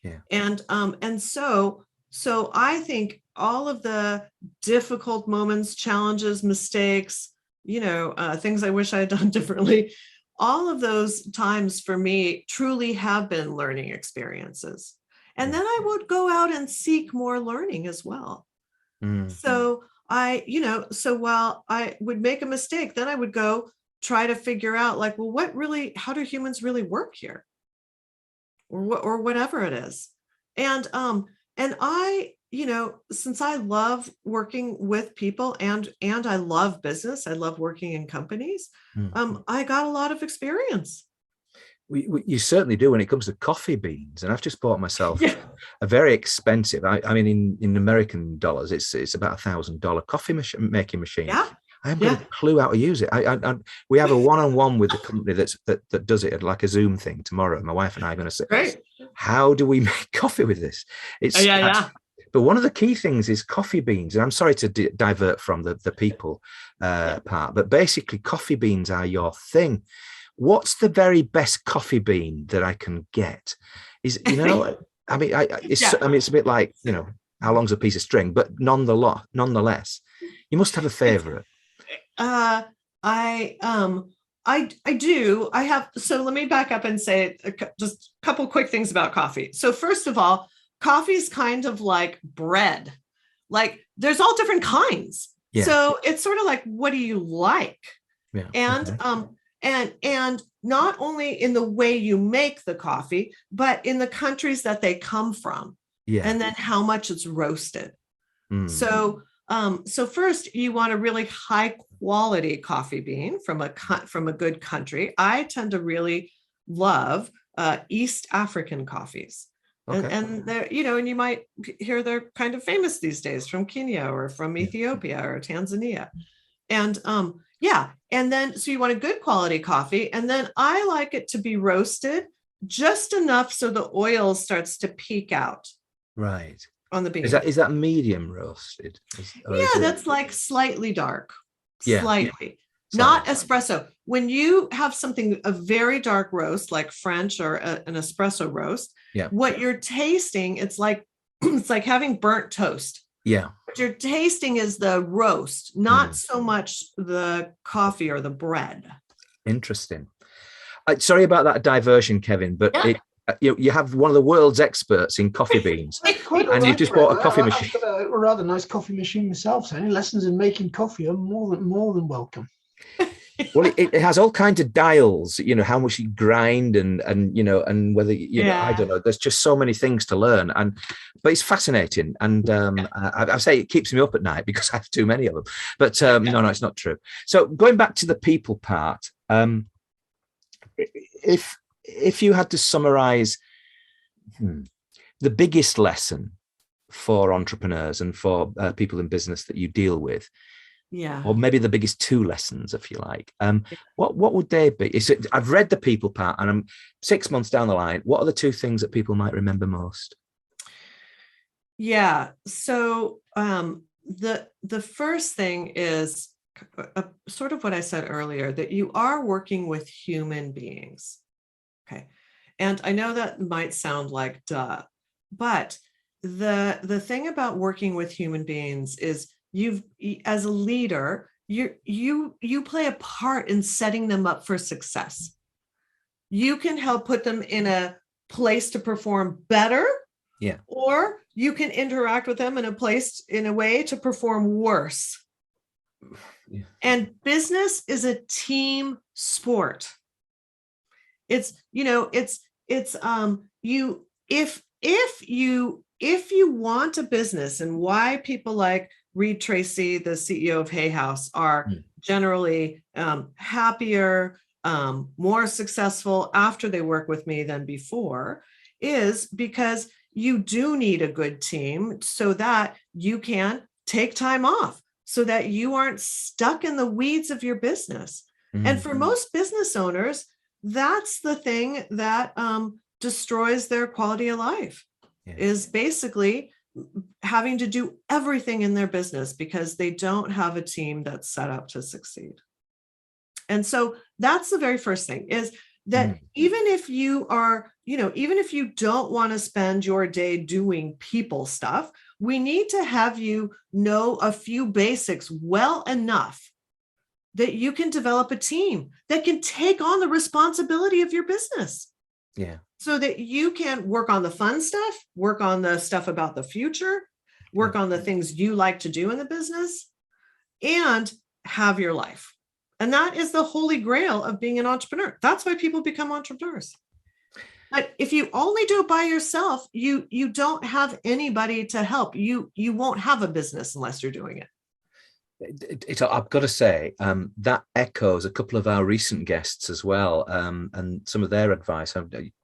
Speaker 3: Yeah. And so I think all of the difficult moments, challenges, mistakes, things I wish I had done differently, all of those times for me truly have been learning experiences. And then I would go out and seek more learning as well. Mm-hmm. So so while I would make a mistake, then I would go try to figure out, like, well, how do humans really work here? Or whatever it is. And I, since I love working with people and I love business, I love working in companies, I got a lot of experience.
Speaker 1: You certainly do when it comes to coffee beans. And I've just bought myself a very expensive, I mean, in American dollars, it's about $1,000 coffee making machine.
Speaker 3: Yeah.
Speaker 1: I haven't got a clue how to use it. We have a one-on-one with the company that does it, like a Zoom thing tomorrow. My wife and I are going to say,
Speaker 3: great.
Speaker 1: How do we make coffee with this? But one of the key things is coffee beans. And I'm sorry to divert from the people part, but basically coffee beans are your thing. What's the very best coffee bean that I can get? I mean, it's a bit like, how long's a piece of string, but nonetheless, you must have a favorite.
Speaker 3: I do. I have. So let me back up and say just a couple quick things about coffee. So first of all, coffee is kind of like bread. Like there's all different kinds. Yeah. So it's sort of like, what do you like? Yeah. And not only in the way you make the coffee, but in the countries that they come from. Yeah. And then how much it's roasted. So first you want a really high quality coffee bean from a good country. I tend to really love East African coffees. Okay. And they're, and you might hear they're kind of famous these days from Kenya or from Ethiopia or Tanzania. And and then so you want a good quality coffee. And then I like it to be roasted just enough so the oil starts to peek out.
Speaker 1: Right.
Speaker 3: On the bean.
Speaker 1: Is that medium roasted?
Speaker 3: That's like slightly dark.
Speaker 1: Yeah.
Speaker 3: Slightly. Not espresso. When you have a very dark roast, like French or an espresso roast, what you're tasting, it's like having burnt toast. Yeah. What you're tasting is the roast, not so much the coffee or the bread.
Speaker 1: Interesting. Sorry about that diversion, Kevin, but you have one of the world's experts in coffee beans, and you've just bought a coffee machine.
Speaker 2: I've got a rather nice coffee machine myself. So any lessons in making coffee are more than welcome.
Speaker 1: Well, it has all kinds of dials, how much you grind and whether, I don't know, there's just so many things to learn. But it's fascinating. And I say it keeps me up at night because I have too many of them. But no, it's not true. So going back to the people part, if you had to summarize the biggest lesson for entrepreneurs and for people in business that you deal with, or maybe the biggest two lessons, if you like, what would they be? I've read the people part and I'm 6 months down the line. What are the two things that people might remember most?
Speaker 3: Yeah. So the first thing is sort of what I said earlier, that you are working with human beings. Okay. And I know that might sound like duh, but the thing about working with human beings is as a leader, you play a part in setting them up for success. You can help put them in a place to perform better, or you can interact with them in a way to perform worse. Yeah. And business is a team sport. If you want a business, and why people like Reed Tracy, the CEO of Hay House, are generally happier, more successful after they work with me than before, is because you do need a good team so that you can take time off, so that you aren't stuck in the weeds of your business. Mm-hmm. And for most business owners, that's the thing that destroys their quality of life, is basically having to do everything in their business because they don't have a team that's set up to succeed. And so that's the very first thing, is that even if you are, even if you don't want to spend your day doing people stuff, we need to have you know a few basics well enough that you can develop a team that can take on the responsibility of your business. Yeah. So that you can work on the fun stuff, work on the stuff about the future, work on the things you like to do in the business, and have your life. And that is the holy grail of being an entrepreneur. That's why people become entrepreneurs. But if you only do it by yourself, you don't have anybody to help. You won't have a business unless you're doing it.
Speaker 1: I've got to say, that echoes a couple of our recent guests as well, and some of their advice.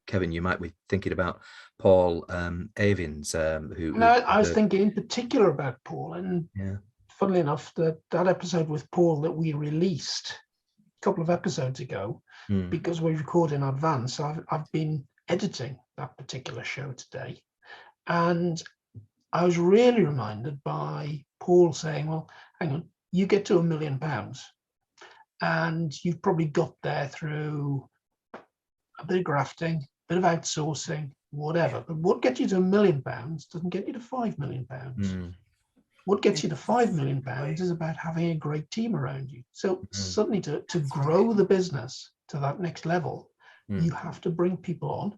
Speaker 1: Kevin, you might be thinking about Paul Avins,
Speaker 2: I was thinking in particular about Paul, and funnily enough, that episode with Paul that we released a couple of episodes ago, because we record in advance. I've been editing that particular show today, and I was really reminded by Paul saying, well, hang on, you get to £1 million and you've probably got there through a bit of grafting, a bit of outsourcing, whatever. But what gets you to £1 million doesn't get you to £5 million. What gets you to £5 million is about having a great team around you. So suddenly to grow the business to that next level, you have to bring people on,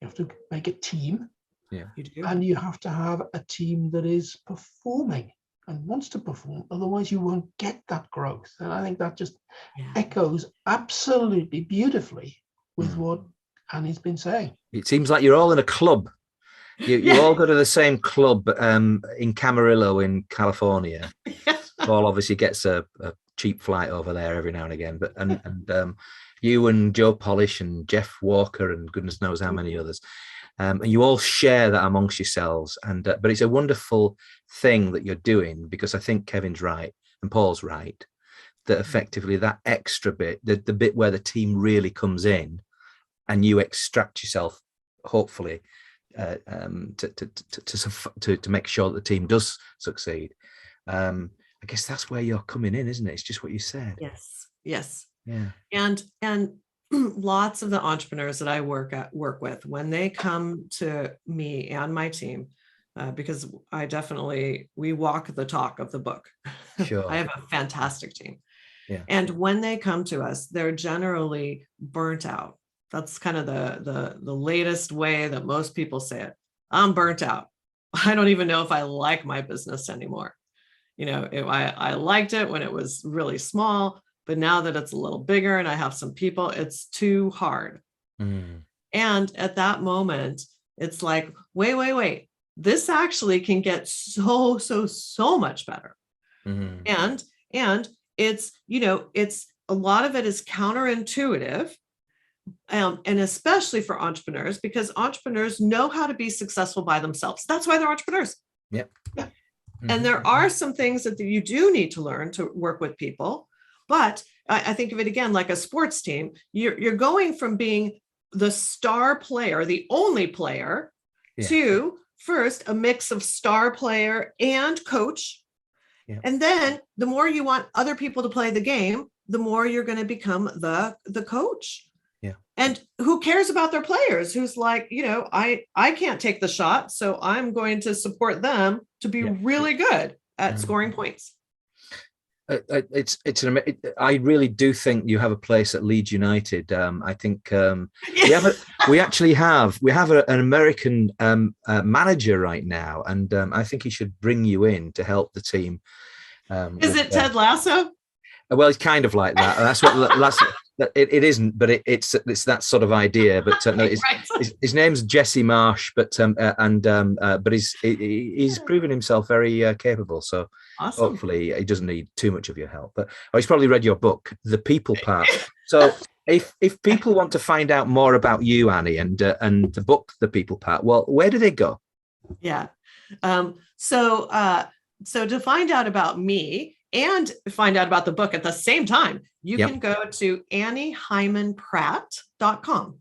Speaker 2: you have to make a team.
Speaker 1: Yeah,
Speaker 3: you do.
Speaker 2: And you have to have a team that is performing and wants to perform. Otherwise, you won't get that growth. And I think that just echoes absolutely beautifully with what Annie's been saying.
Speaker 1: It seems like you're all in a club. You all go to the same club in Camarillo in California. Paul obviously gets a cheap flight over there every now and again. But and you and Joe Polish and Jeff Walker and goodness knows how many others. And you all share that amongst yourselves. And but it's a wonderful thing that you're doing, because I think Kevin's right and Paul's right, that effectively that extra bit, the bit where the team really comes in and you extract yourself, hopefully, to make sure that the team does succeed. I guess that's where you're coming in, isn't it? It's just what you said.
Speaker 3: Yes.
Speaker 1: Yeah.
Speaker 3: And lots of the entrepreneurs that I work with, when they come to me and my team, because we walk the talk of the book.
Speaker 1: Sure.
Speaker 3: I have a fantastic team.
Speaker 1: Yeah.
Speaker 3: And when they come to us, they're generally burnt out. That's kind of the latest way that most people say it. I'm burnt out. I don't even know if I like my business anymore. I liked it when it was really small, but now that it's a little bigger and I have some people, it's too hard. And at that moment, it's like, wait, this actually can get so much better. And it's, it's a lot of it is counterintuitive. And especially for entrepreneurs, because entrepreneurs know how to be successful by themselves. That's why they're entrepreneurs.
Speaker 1: Yep.
Speaker 3: And there are some things that you do need to learn to work with people. But I think of it again like a sports team. You're going from being the star player, the only player, to first a mix of star player and coach. Yeah. And then the more you want other people to play the game, the more you're going to become the coach.
Speaker 1: Yeah.
Speaker 3: And who cares about their players? Who's like, I can't take the shot, so I'm going to support them to be really good at scoring points.
Speaker 1: I really do think you have a place at Leeds United. I think we have an American manager right now, and I think he should bring you in to help the team.
Speaker 3: Is it Ted Lasso?
Speaker 1: Well, it's kind of like that. That's what it isn't, but it's that sort of idea. But no, his name's Jesse Marsh, but he's proven himself very capable. So awesome. Hopefully he doesn't need too much of your help. But he's probably read your book, The People Part. So if people want to find out more about you, Annie, and the book, The People Part, well, where do they go?
Speaker 3: Yeah. So to find out about me and find out about the book at the same time, you can go to anniehymanpratt.com.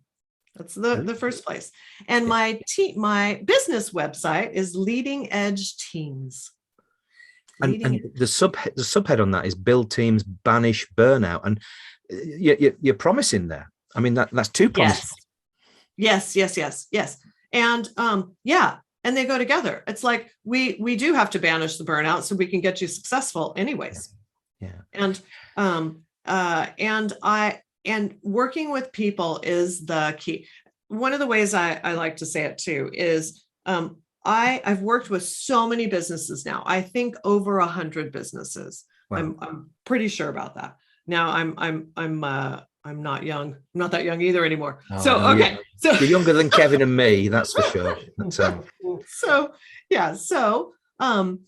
Speaker 3: That's the first place. And my business website is Leading Edge Teams.
Speaker 1: And the subhead on that is Build Teams, Banish Burnout. And you're promising there. I mean, that's two promises.
Speaker 3: Yes. And and they go together. It's like we do have to banish the burnout so we can get you successful anyways.
Speaker 1: Yeah.
Speaker 3: And working with people is the key. One of the ways I like to say it too is I've worked with so many businesses now. I think over 100 businesses. Wow. I'm pretty sure about that. Now I'm I'm not young. I'm not that young either anymore.
Speaker 1: Oh,
Speaker 3: So,
Speaker 1: no,
Speaker 3: okay. So
Speaker 1: you're younger than Kevin and me, that's for sure. But,
Speaker 3: so yeah. So the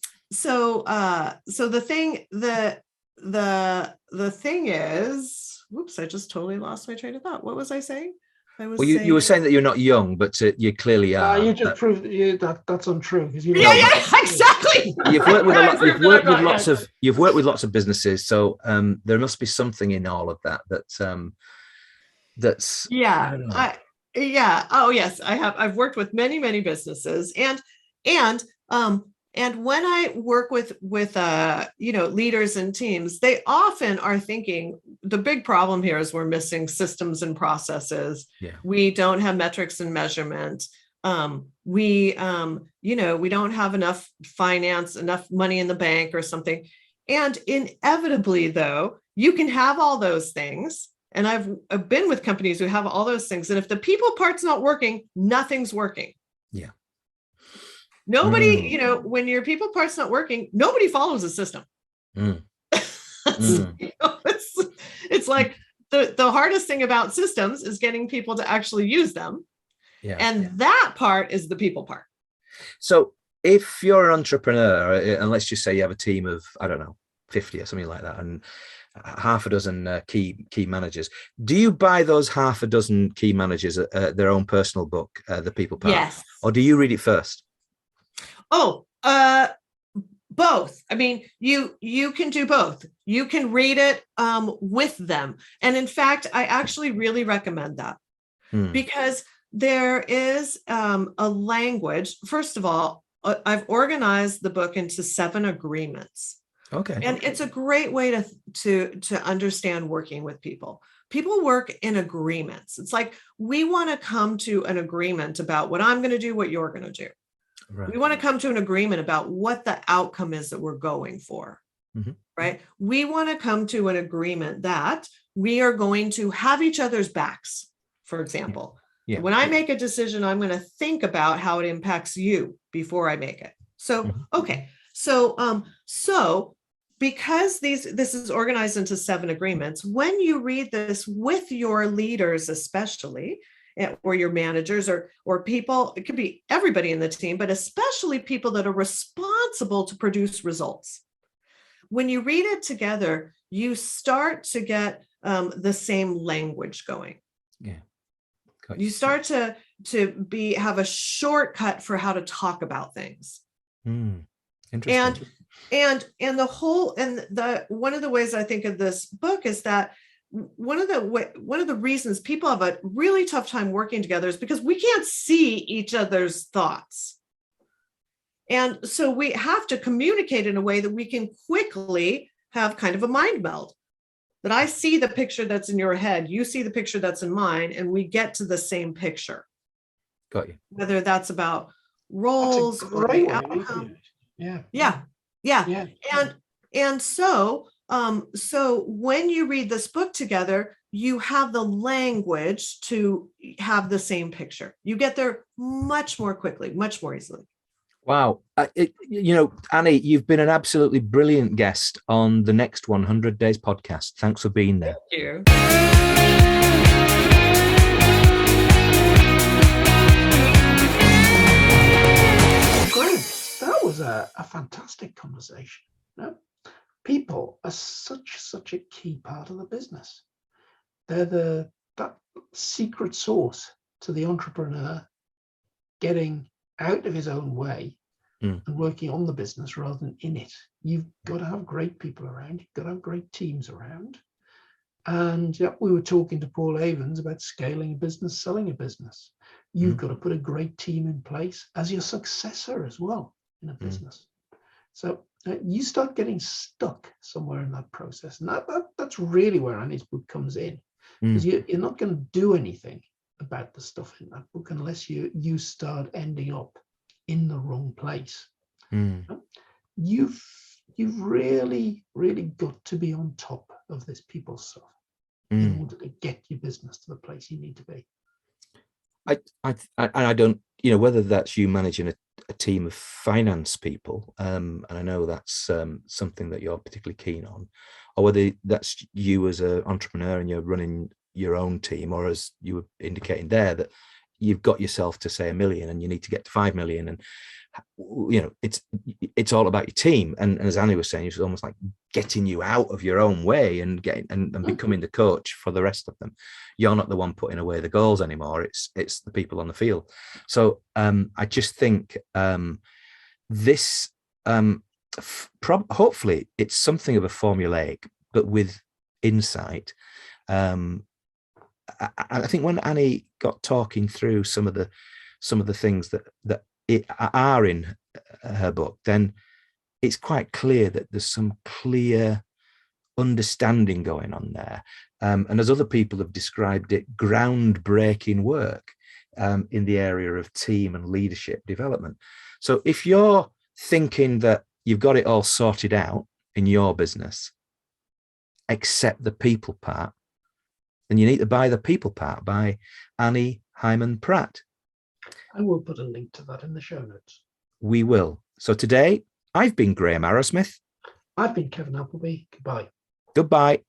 Speaker 3: thing is, whoops, I just totally lost my train of thought. What was I saying?
Speaker 1: You were saying that you're not young, but you clearly are.
Speaker 2: You just proved that's untrue because you.
Speaker 3: Exactly.
Speaker 1: You've worked with you've worked with lots of businesses, so there must be something in all of that. That's
Speaker 3: Oh yes, I have. I've worked with many businesses, and when I work with leaders and teams, they often are thinking the big problem here is we're missing systems and processes.
Speaker 1: Yeah.
Speaker 3: We don't have metrics and measurement. We don't have enough finance, enough money in the bank or something. And inevitably, though, you can have all those things. And I've been with companies who have all those things. And if the people part's not working, nothing's working.
Speaker 1: Yeah.
Speaker 3: Nobody, when your people part's not working, nobody follows a system. It's like the hardest thing about systems is getting people to actually use them. Yeah. And that part is the people part.
Speaker 1: So if you're an entrepreneur, and let's just say you have a team of, I don't know, 50 or something like that, and half a dozen key managers, do you buy those half a dozen key managers their own personal book, The People Part?
Speaker 3: Yes.
Speaker 1: Or do you read it first?
Speaker 3: Oh, both. I mean, you can do both. You can read it with them. And in fact, I actually really recommend that because there is a language. First of all, I've organized the book into 7 agreements.
Speaker 1: Okay.
Speaker 3: And it's a great way to understand working with people. People work in agreements. It's like, we want to come to an agreement about what I'm going to do, what you're going to do. Right. We want to come to an agreement about what the outcome is that we're going for, right? We want to come to an agreement that we are going to have each other's backs, for example. Yeah. When I make a decision, I'm going to think about how it impacts you before I make it. So, okay. So because this is organized into 7 agreements, when you read this with your leaders, especially, or your managers or people, it could be everybody in the team, but especially people that are responsible to produce results. When you read it together, you start to get the same language going.
Speaker 1: Yeah.
Speaker 3: You start to have a shortcut for how to talk about things.
Speaker 1: Interesting.
Speaker 3: And one of the ways I think of this book is that one of the reasons people have a really tough time working together is because we can't see each other's thoughts. And so we have to communicate in a way that we can quickly have kind of a mind meld. That I see the picture that's in your head, you see the picture that's in mine, and we get to the same picture.
Speaker 1: Got you.
Speaker 3: Whether that's about roles or the outcome. Yeah. And so when you read this book together, you have the language to have the same picture. You get there much more quickly, much more easily.
Speaker 1: Wow. Annie, you've been an absolutely brilliant guest on the Next 100 Days podcast. Thanks for being there.
Speaker 3: Thank you.
Speaker 2: Great. That was a fantastic conversation. People are such a key part of the business. They're that secret sauce to the entrepreneur getting out of his own way and working on the business rather than in it. You've got to have great people around. You've got to have great teams around. And we were talking to Paul Avens about scaling a business, selling a business. You've got to put a great team in place as your successor as well in a business. So you start getting stuck somewhere in that process. And that's really where Annie's book comes in. Because you're not going to do anything about the stuff in that book unless you start ending up in the wrong place. You've really got to be on top of this people stuff in order to get your business to the place you need to be.
Speaker 1: I don't, whether that's you managing a team of finance people, and I know that's something that you're particularly keen on, or whether that's you as an entrepreneur and you're running your own team, or as you were indicating there, that you've got yourself to say 1 million and you need to get to 5 million. And, you know, it's all about your team. And as Annie was saying, it's almost like getting you out of your own way and getting and becoming the coach for the rest of them. You're not the one putting away the goals anymore. It's the people on the field. So I just think this hopefully it's something of a formulaic, but with insight. I think when Annie got talking through some of the things that are in her book, then it's quite clear that there's some clear understanding going on there. And as other people have described it, groundbreaking work in the area of team and leadership development. So if you're thinking that you've got it all sorted out in your business, except the people part, then you need to buy the people part by Annie Hyman Pratt.
Speaker 2: I will put a link to that in the show notes.
Speaker 1: We will. So today, I've been Graham Arrowsmith.
Speaker 2: I've been Kevin Appleby. Goodbye.
Speaker 1: Goodbye.